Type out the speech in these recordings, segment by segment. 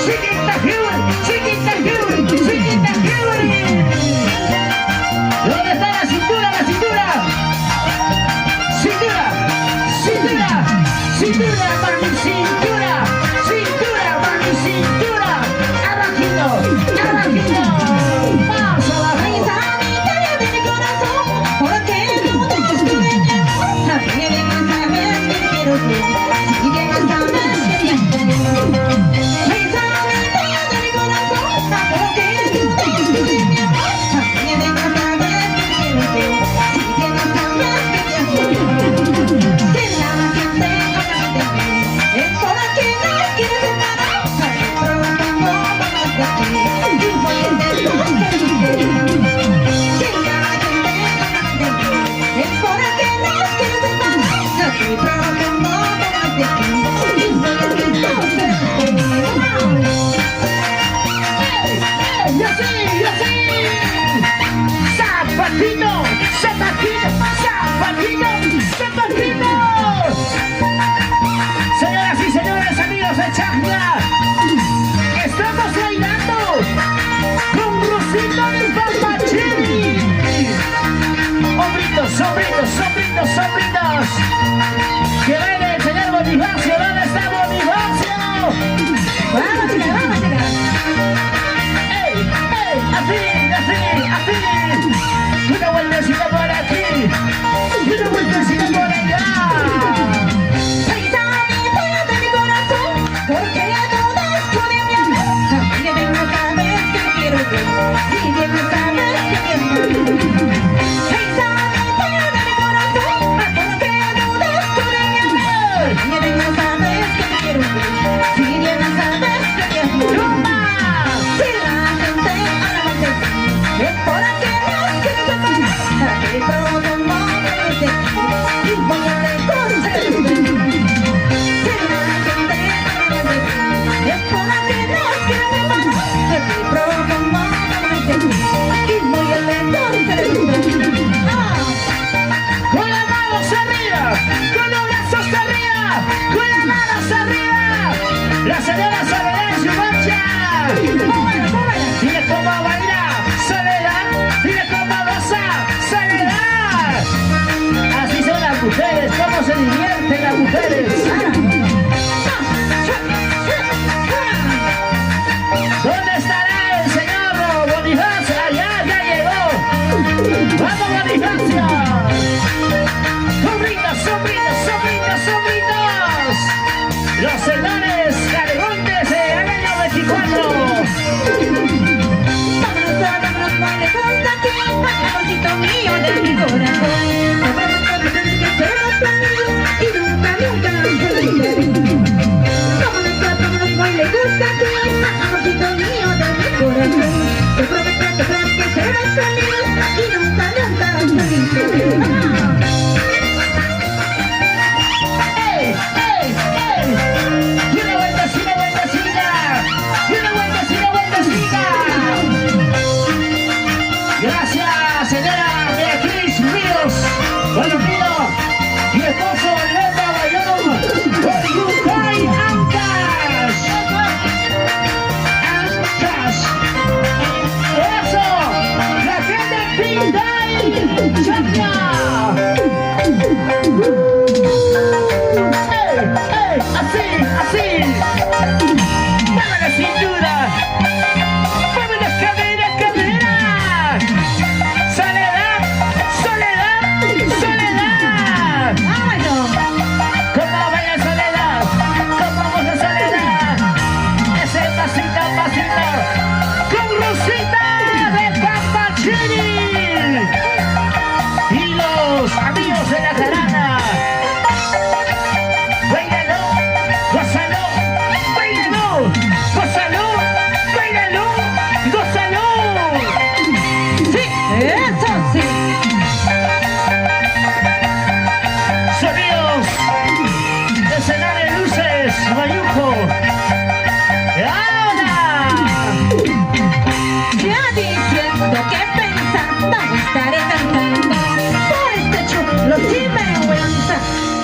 Sigue Zapatino, zapatino, zapatino, zapatino. Señoras y señores, amigos de Chacna, estamos bailando con Rosita de Papachini. Hombritos, hombritos, hombritos, hombritos. Que baile el señor Bonifacio. ¿Dónde está Bonifacio? Vamos, chica, vamos, chica. ¡Ey, ey! ¡Así, así, así! Una vueltecita por aquí y una vueltecita por allá. Pensamiento de mi corazón, porque todas pueden mi amor. Si bien no sabes que te quiero yo, si bien no sabes que quiero yo. Pensamiento de mi corazón, porque todas pueden mi amor. Si bien no sabes que te quiero yo, si bien no sabes que quiero yo. Si la gente habla mal de ti, es por aquellas que no se paran, para que todo el mundo te quiera y voy a reconocer. Con las manos arriba, con los brazos arriba, con las manos arriba. La señora Soledad en su marcha. Dile cómo baila Soledad, dile cómo goza Soledad. Así son las mujeres, cómo se divierten las mujeres. ¿Dónde estará el señor Bonifacio? Allá, ya llegó. ¡Vamos, Bonifacio! ¡Sobrinos, sobrinos, sobrinos, sobrinos! Los señores Calegontes del año 24. Vámonos, no le gusta a ti, amorcito mío de mi corazón. Y nunca, nunca se olvidaré. Vámonos, no le gusta a ti, amorcito mío de mi corazón. Te prometo que serás feliz y nunca, nunca se olvidaré. ¡Ey, ey, ey! ¡Y una vueltecita, vueltecita! ¡Y una vueltecita, vueltecita! Gracias, señora Beatriz Ríos, Valentino, y esposo Leta Bayón, por Yucay Ancash. Ancash. ¡Eso! ¡La gente Pindai! ¡Chacna! ¡Ey, ey! ¡Así, así! ¡Mueve la cintura! ¡Mueve las caderas, caderas! ¡Soledad! ¡Soledad! ¡Soledad! ¡Vámonos! ¿Cómo baila Soledad? ¿Cómo goza Soledad? Ese pasito, pasito con Rosita de Papachini y los amigos de la jarana. ¡Báilalo! ¡Gózalo! ¡Báilalo! ¡Gózalo! ¡Báilalo! ¡Gózalo! ¡Sí! ¡Eso sí! Sonidos de escenario de luces, Mayujo. ¡Ahora! Ya diciendo que pensando estaré cantando por este chulo sinvergüenza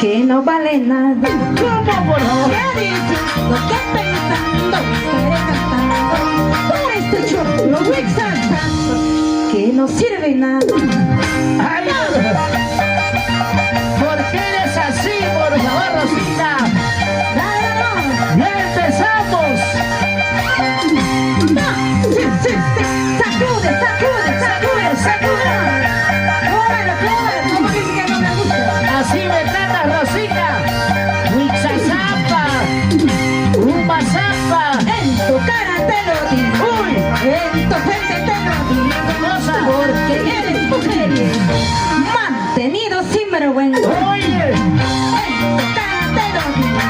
que no vale nada. ¿Cómo, por favor? Ya diciendo que pensando estaré cantando por este chulo wixantando que no sirve nada. ¡Ay! ¿Por qué eres así, por favor, Rosita? No, ¡Ya empezamos! no, sí, sí, sí, sacude, sacude, sacude, sacude. Cómelo, cómelo, ¿cómo dice que no me gusta? Así me tratas, Rosita. Huixazapa, Umazapa. En tu cara te lo digo, ¡Uy! en tu frente te lo digo, Cosa. porque eres mujer mantenido sinvergüenza. ¡Oye! En tu cara te lo digo,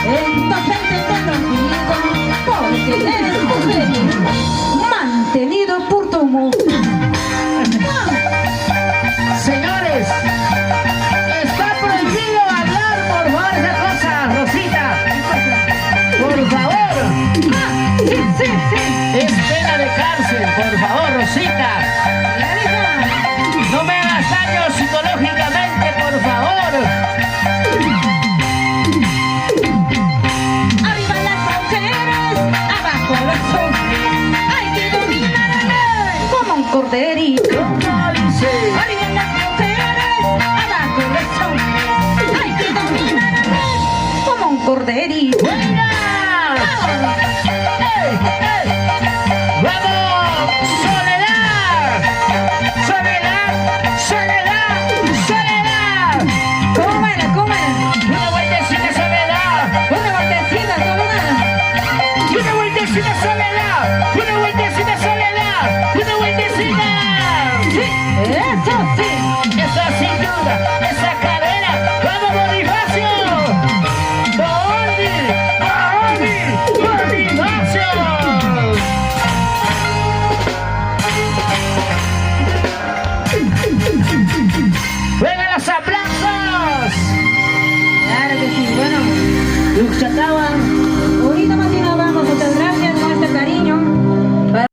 en tu frente te lo digo, porque eres mujer mantenido por tu mujer. Señores, está prohibido hablar, por favor, esa cosa, Rosita. Por favor. Sí, sí. Es pena de cárcel, por favor, Rosita. No me hagas daño psicológicamente, por favor. Arriba las mujeres, abajo los hombres. Hay que dominar como un corderito. ¿Cómo dice? Arriba las mujeres, abajo los hombres. Hay que dominar como un corderito. ¡Buena! ¡Ey, ey! ¡Vamos! ¡Soledad! ¡Soledad! ¡Soledad! ¡Soledad! ¿Cómo baila? ¿Cómo baila? ¡Una vueltecita, Soledad! Una vueltecita, Soledad. ¡Una vueltecita, Soledad! ¡Una vueltecita,